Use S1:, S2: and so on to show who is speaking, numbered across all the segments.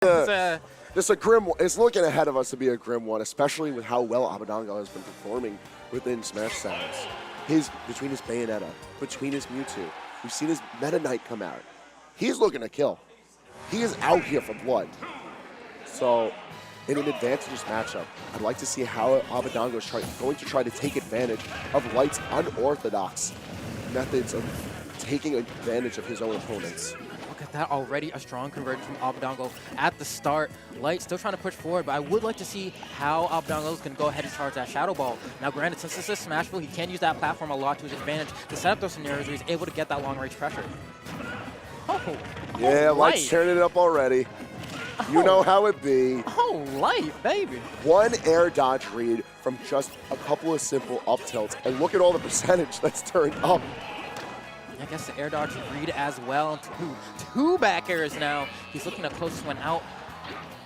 S1: This a grim one. It's looking ahead of us to be a grim one, especially with how well Abadango has been performing within Smash Sounds. Between his Bayonetta, between his Mewtwo, we've seen his Meta Knight come out. He's looking to kill. He is out here for blood. So, in an advantageous matchup, I'd like to see how Abadango is going to try to take advantage of Light's unorthodox methods of taking advantage of his own opponents.
S2: Look at that, already a strong conversion from Abadango at the start. Light still trying to push forward, but I would like to see how Abadango is going to go ahead and charge that Shadow Ball. Now granted, since this is Smashville, he can use that platform a lot to his advantage to set up those scenarios where he's able to get that long-range pressure.
S1: Yeah, Light's turning it up already. You know how it be.
S2: Oh, Light, baby.
S1: One air dodge read from just a couple of simple up tilts, and look at all the percentage that's turned up.
S2: I guess the air dodge read as well. Two back airs now. He's looking to close this one out.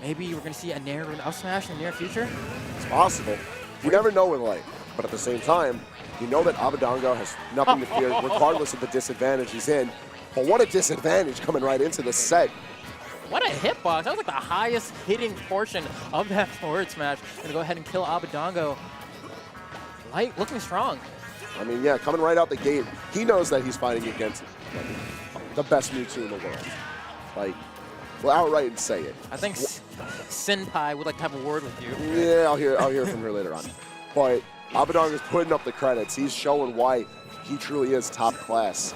S2: Maybe we're going to see a Nair and up smash in the near future.
S1: It's possible. You never know with Light, but at the same time, you know that Abadango has nothing to fear, regardless of the disadvantage he's in. But what a disadvantage coming right into the set.
S2: What a hitbox. That was like the highest hitting portion of that forward smash. Going to go ahead and kill Abadango. Light looking strong.
S1: I mean, yeah, coming right out the gate, he knows that he's fighting against the best Mewtwo in the world. Like, well, outright and say it.
S2: I think Senpai would like to have a word with you.
S1: Yeah, I'll hear from her later on. But Abadango's putting up the credits. He's showing why he truly is top class.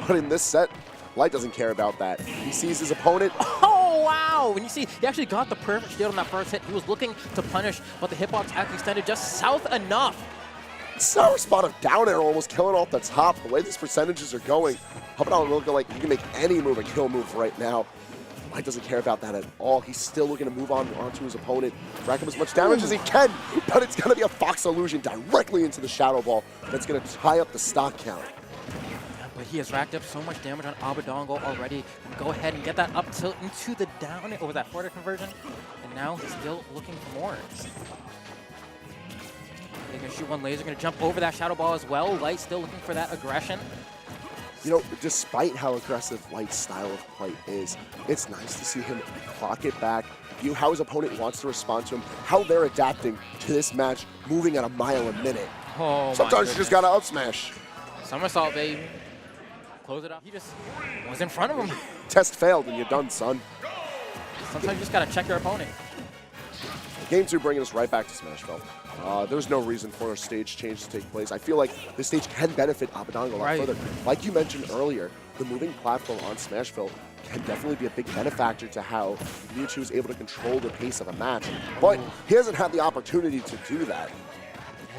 S1: But in this set, Light doesn't care about that. He sees his opponent.
S2: Oh, wow! When you see, he actually got the perfect shield on that first hit. He was looking to punish, but the hitbox actually extended just south enough.
S1: Sour spot of down air almost killing off the top. The way these percentages are going, Abadango looking like he can make any move a kill move right now. Light doesn't care about that at all. He's still looking to move onto his opponent, rack up as much damage as he can, but it's going to be a Fox Illusion directly into the Shadow Ball that's going to tie up the stock count.
S2: But he has racked up so much damage on Abadango already. Go ahead and get that up tilt into the down over that forward conversion. And now he's still looking for more. They're going to shoot one laser, going to jump over that Shadow Ball as well. Light still looking for that aggression.
S1: You know, despite how aggressive Light's style of play is, it's nice to see him clock it back, view how his opponent wants to respond to him, how they're adapting to this match, moving at a mile a minute.
S2: Oh,
S1: sometimes you just got to up smash.
S2: Somersault, baby. Close it up. He just was in front of him.
S1: Test failed and you're done, son.
S2: Sometimes you just got to check your opponent.
S1: Game 2 bringing us right back to Smashville. There's no reason for a stage change to take place. I feel like the stage can benefit Abadango a lot further. Like you mentioned earlier, the moving platform on Smashville can definitely be a big benefactor to how Mewtwo is able to control the pace of a match. But he hasn't had the opportunity to do that.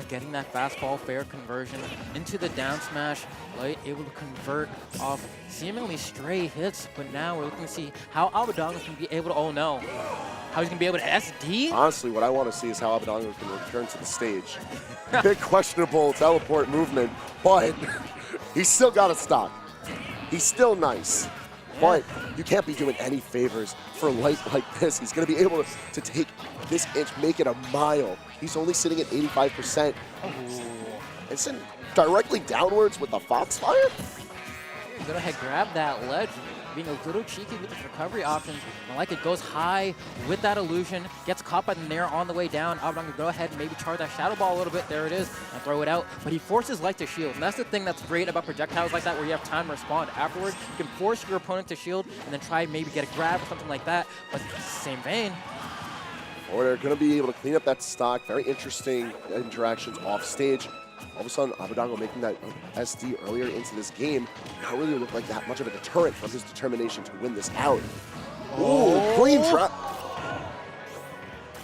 S2: Getting that fastball fair conversion into the down smash. Light able to convert off seemingly stray hits, but now we're looking to see how Abadango can be able to, oh no, how he's going to be able to SD?
S1: Honestly, what I want to see is how Abadango can return to the stage. Big questionable teleport movement, but he's still got a stock. He's still nice. But you can't be doing any favors for Light like this. He's going to be able to take this inch, make it a mile. He's only sitting at 85%. It's in directly downwards with the Foxfire.
S2: Go ahead, grab that ledge. Being a little cheeky with his recovery options. Like it goes high with that illusion. Gets caught by the Nair on the way down. Abadango go ahead and maybe charge that Shadow Ball a little bit. There it is. And throw it out. But he forces Light to shield. And that's the thing that's great about projectiles like that, where you have time to respond afterward. You can force your opponent to shield and then try maybe get a grab or something like that. But same vein.
S1: Or they're going to be able to clean up that stock. Very interesting interactions off stage. All of a sudden, Abadango making that SD earlier into this game not really look like that much of a deterrent from his determination to win this out. Ooh, clean trap.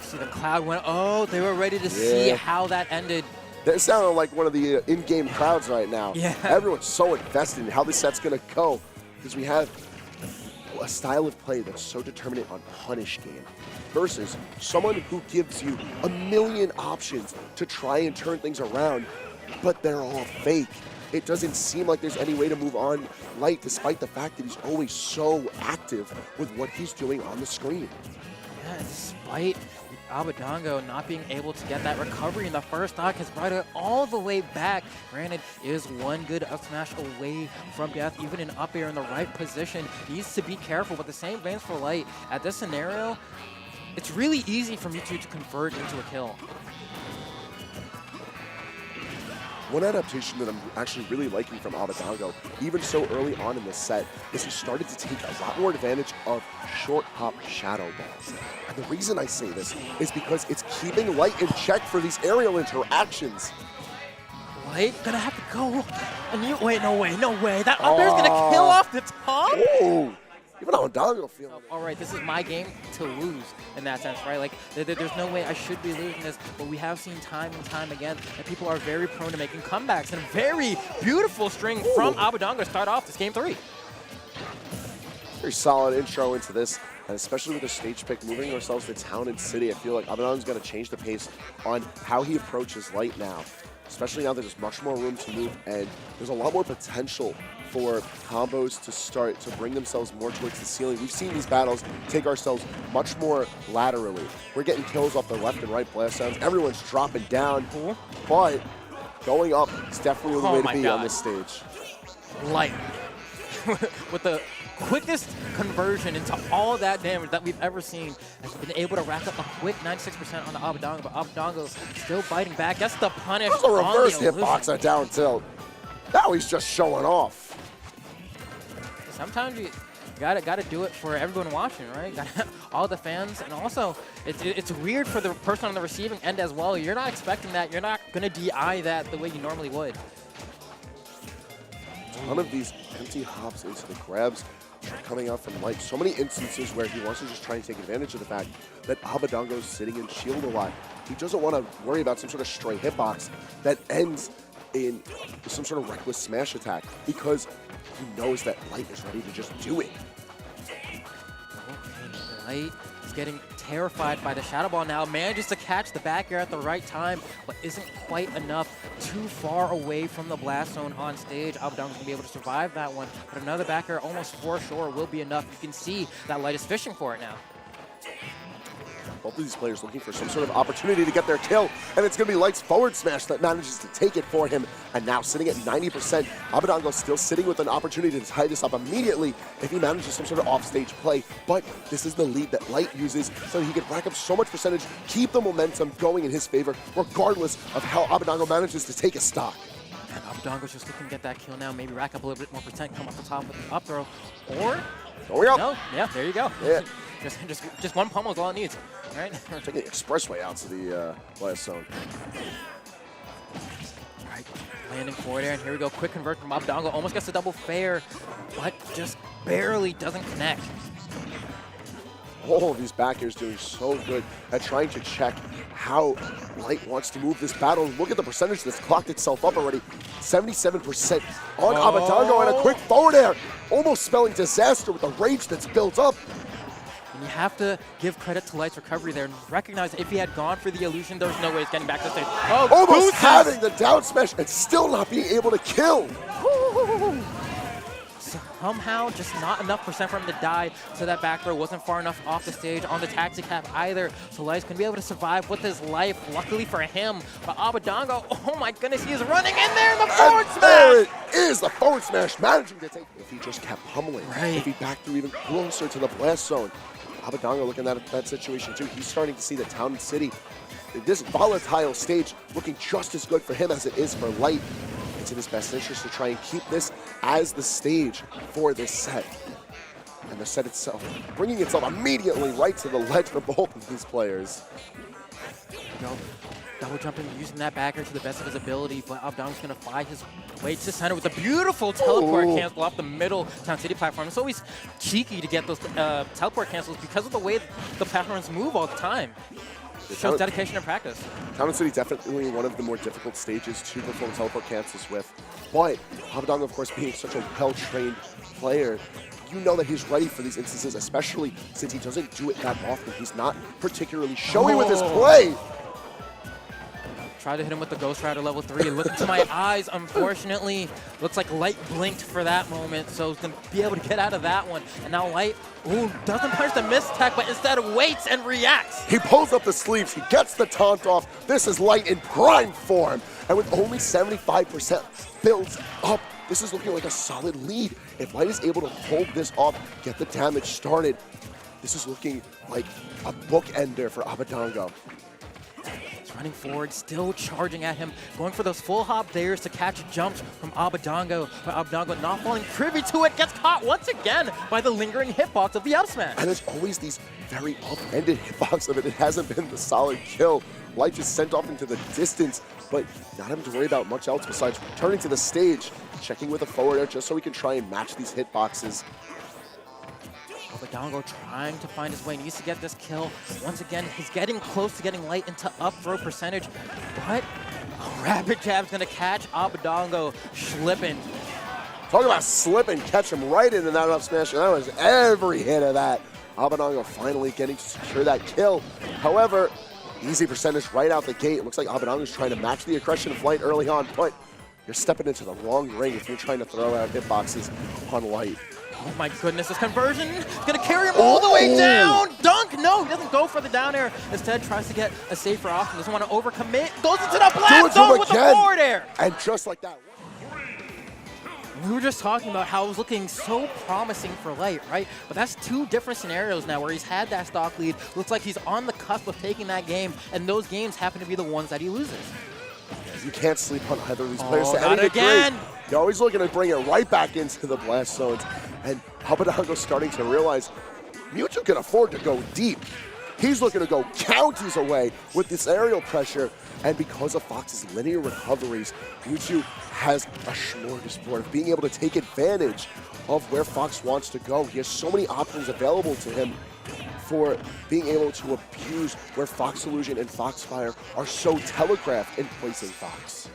S2: See the crowd went, oh, they were ready to see how that ended.
S1: That sounded like one of the in-game crowds right now.
S2: Yeah.
S1: Everyone's so invested in how this set's going to go because we have a style of play that's so determinant on punish game versus someone who gives you a million options to try and turn things around, but they're all fake. It doesn't seem like there's any way to move on Light, despite the fact that he's always so active with what he's doing on the screen.
S2: Yeah, despite Abadango not being able to get that recovery in the first stock, has brought it all the way back. Granted, is one good up smash away from death, even in up air in the right position. Needs to be careful, but the same veins for Light. At this scenario, it's really easy for Mewtwo to convert into a kill.
S1: One adaptation that I'm actually really liking from Abadango, even so early on in the set, is he started to take a lot more advantage of short hop shadow balls. And the reason I say this is because it's keeping Light in check for these aerial interactions.
S2: Light gonna have to go. And you, wait, no way. That up air's gonna kill off the top.
S1: Oh, even Abadango feeling it.
S2: All right, this is my game to lose in that sense, right? Like, there's no way I should be losing this, but we have seen time and time again that people are very prone to making comebacks, and a very beautiful string from Abadango to start off this game 3.
S1: Very solid intro into this, and especially with the stage pick, moving ourselves to Town and City, I feel like Abadango's going to change the pace on how he approaches Light now, especially now that there's much more room to move, and there's a lot more potential for combos to start to bring themselves more towards the ceiling. We've seen these battles take ourselves much more laterally. We're getting kills off the left and right blast sounds. Everyone's dropping down, but going up is definitely the way to be on this stage.
S2: Light with the quickest conversion into all that damage that we've ever seen, has been able to rack up a quick 96% on the Abadango, but Abadango still biting back. That's the punish.
S1: That was a reverse
S2: on the
S1: hitbox at down tilt. Now he's just showing off.
S2: Sometimes you gotta do it for everyone watching, right? All the fans, and also it's weird for the person on the receiving end as well. You're not expecting that. You're not gonna DI that the way you normally would.
S1: None of these empty hops into the grabs are coming out from Light. So many instances where he wants to just try and take advantage of the fact that Abadango's sitting in shield a lot. He doesn't want to worry about some sort of stray hitbox that ends in some sort of reckless smash attack, because he knows that Light is ready to just do it.
S2: Light is getting terrified by the Shadow Ball now, manages to catch the back air at the right time, but isn't quite enough. Too far away from the blast zone on stage. Abadango's going to be able to survive that one, but another back air almost for sure will be enough. You can see that Light is fishing for it now.
S1: Both of these players looking for some sort of opportunity to get their kill, and it's going to be Light's forward smash that manages to take it for him. And now sitting at 90%, Abadango still sitting with an opportunity to tie this up immediately if he manages some sort of offstage play. But this is the lead that Light uses so he can rack up so much percentage, keep the momentum going in his favor, regardless of how Abadango manages to take a stock.
S2: And Abadango's just looking to get that kill now, maybe rack up a little bit more percent, come off the top with the up throw, or
S1: Going up.
S2: no, yeah, there you go.
S1: Yeah.
S2: just one pummel is all it needs, right?
S1: Taking the expressway out to the blast zone.
S2: Right, landing forward air, and here we go. Quick convert from Abadango, almost gets a double fair, but just barely doesn't connect.
S1: All of these back airs doing so good at trying to check how Light wants to move this battle. Look at the percentage that's clocked itself up already. 77% on Abadango, and a quick forward air, almost spelling disaster with the rage that's built up.
S2: And you have to give credit to Light's recovery there and recognize that if he had gone for the illusion, there's no way he's getting back to the stage. Oh,
S1: Almost
S2: Gooses!
S1: having the down smash and still not being able to kill.
S2: Somehow, just not enough percent for him to die, so that back throw wasn't far enough off the stage on the taxi cab either. So Light's going to be able to survive with his life, luckily for him. But Abadango, oh my goodness, he is running in there in the forward
S1: And there
S2: smash!
S1: it is, the forward smash managing to take. If he just kept pummeling,
S2: Right.
S1: if he backed through even closer to the blast zone. Abadango looking at that situation too. He's starting to see the Town and City, this volatile stage, looking just as good for him as it is for Light. It's in his best interest to try and keep this as the stage for this set. And the set itself, bringing itself immediately right to the ledge for both of these players.
S2: There we go. Double jumping, using that backer to the best of his ability, but Abadango's going to fly his way to center with a beautiful teleport cancel off the middle Town City platform. It's always cheeky to get those teleport cancels because of the way the platforms move all the time. Shows dedication and practice.
S1: Town and City definitely one of the more difficult stages to perform teleport cancels with. But Abadango, of course, being such a well-trained player, you know that he's ready for these instances, especially since he doesn't do it that often. He's not particularly showy with his play.
S2: Try to hit him with the Ghost Rider level 3. Look into my eyes, unfortunately. Looks like Light blinked for that moment, so he's going to be able to get out of that one. And now Light, ooh, doesn't punish the mistech, but instead waits and reacts.
S1: He pulls up the sleeves. He gets the taunt off. This is Light in prime form. And with only 75% builds up, this is looking like a solid lead. If Light is able to hold this off, get the damage started, this is looking like a bookender for Abadango.
S2: He's running forward, still charging at him, going for those full hop dairs to catch jumps from Abadango, but Abadango not falling privy to it, gets caught once again by the lingering hitbox of the up smash.
S1: And there's always these very up-ended hitbox of it. It hasn't been the solid kill. Light just sent off into the distance, but not having to worry about much else besides returning to the stage, checking with a forward air just so we can try and match these hitboxes.
S2: Abadango trying to find his way, needs to get this kill. Once again, he's getting close to getting Light into up throw percentage, but a rapid jab's gonna catch Abadango slipping.
S1: Talk about slip and catch him right into that up smash, and that was every hit of that. Abadango finally getting to secure that kill. However, easy percentage right out the gate. It looks like Abadango's trying to match the aggression of Light early on, but you're stepping into the wrong ring if you're trying to throw out hitboxes on Light.
S2: Oh my goodness, this conversion is gonna carry him all the way down. Dunk, no, he doesn't go for the down air. Instead, tries to get a safer option. Doesn't want to overcommit. Goes into the blast zone with the forward air.
S1: And just like that.
S2: We were just talking about how it was looking so promising for Light, right? But that's two different scenarios now where he's had that stock lead. Looks like he's on the cusp of taking that game, and those games happen to be the ones that he loses.
S1: You can't sleep on either of these players to
S2: not
S1: any degree.
S2: again.
S1: You're always looking to bring it right back into the blast zones. And Abadango's starting to realize Mewtwo can afford to go deep. He's looking to go counties away with this aerial pressure. And because of Fox's linear recoveries, Mewtwo has a smorgasbord of being able to take advantage of where Fox wants to go. He has so many options available to him for being able to abuse where Fox Illusion and Foxfire are so telegraphed in placing Fox.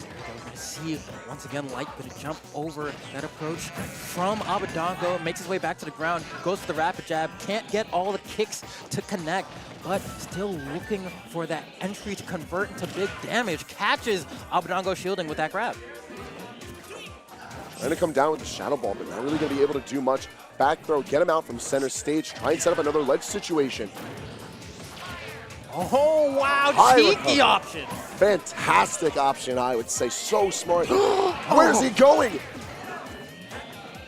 S2: We're going to see, once again, Light going to jump over that approach from Abadango, makes his way back to the ground, goes for the rapid jab, can't get all the kicks to connect, but still looking for that entry to convert into big damage, catches Abadango shielding with that grab.
S1: Trying to come down with the Shadow Ball, but not really going to be able to do much. Back throw, get him out from center stage, try and set up another ledge situation.
S2: Oh, wow,
S1: High
S2: cheeky
S1: recovery.
S2: option.
S1: Fantastic option, I would say. So smart. Where's he going?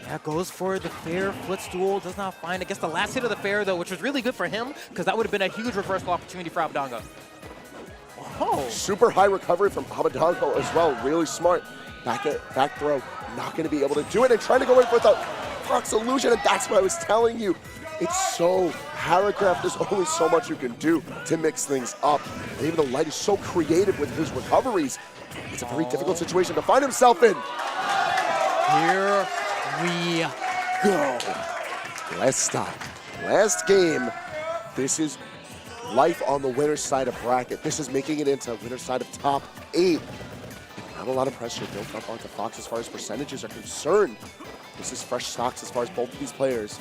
S2: Yeah, goes for the fair footstool, does not find it. Gets the last hit of the fair, though, which was really good for him, because that would have been a huge reversal opportunity for Abadango. Oh.
S1: Super high recovery from Abadango as well. Really smart. Back throw, not going to be able to do it. And trying to go in for the Fox Illusion, and that's what I was telling you. It's so Harrowcraft, there's only so much you can do to mix things up. And even the Light is so creative with his recoveries. It's a very difficult situation to find himself in.
S2: Here we go.
S1: Last stop, last game. This is life on the winner's side of bracket. This is making it into winner's side of top 8. Not a lot of pressure built up onto Fox as far as percentages are concerned. This is fresh stocks as far as both of these players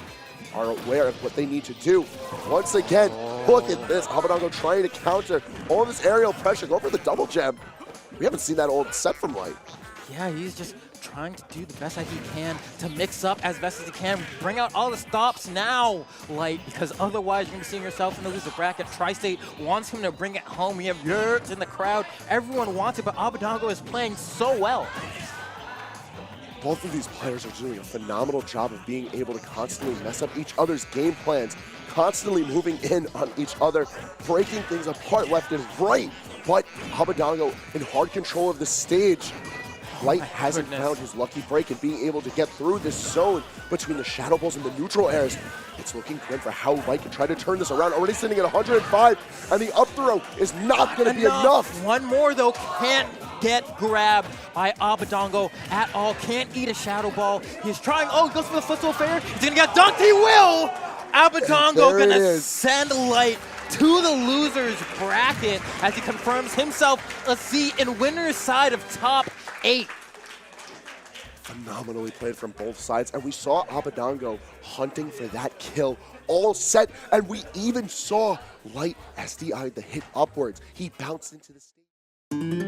S1: are aware of what they need to do. Once again, look at this. Abadango trying to counter all this aerial pressure. Go for the double jab. We haven't seen that old set from Light.
S2: Yeah, he's just trying to do the best that he can to mix up as best as he can. Bring out all the stops now, Light, because otherwise you're going to be seeing yourself in the loser bracket. Tri-State wants him to bring it home. We have nerds in the crowd. Everyone wants it, but Abadango is playing so well.
S1: Both of these players are doing a phenomenal job of being able to constantly mess up each other's game plans, constantly moving in on each other, breaking things apart left and right. But Abadango in hard control of the stage. Light hasn't found his lucky break and being able to get through this zone between the Shadow Balls and the neutral airs. It's looking grim for how Light can try to turn this around. Already sitting at 105, and the up throw is not going to be enough.
S2: One more, though, can't get grabbed by Abadango at all. Can't eat a Shadow Ball. He's trying. Oh, he goes for the footstool fair. He's going to get dunked. He will! Abadango going to send Light to the losers bracket as he confirms himself a seat in winner's side of top 8.
S1: Phenomenally played from both sides, and we saw Abadango hunting for that kill all set, and we even saw Light SDI the hit upwards. He bounced into the stage. you.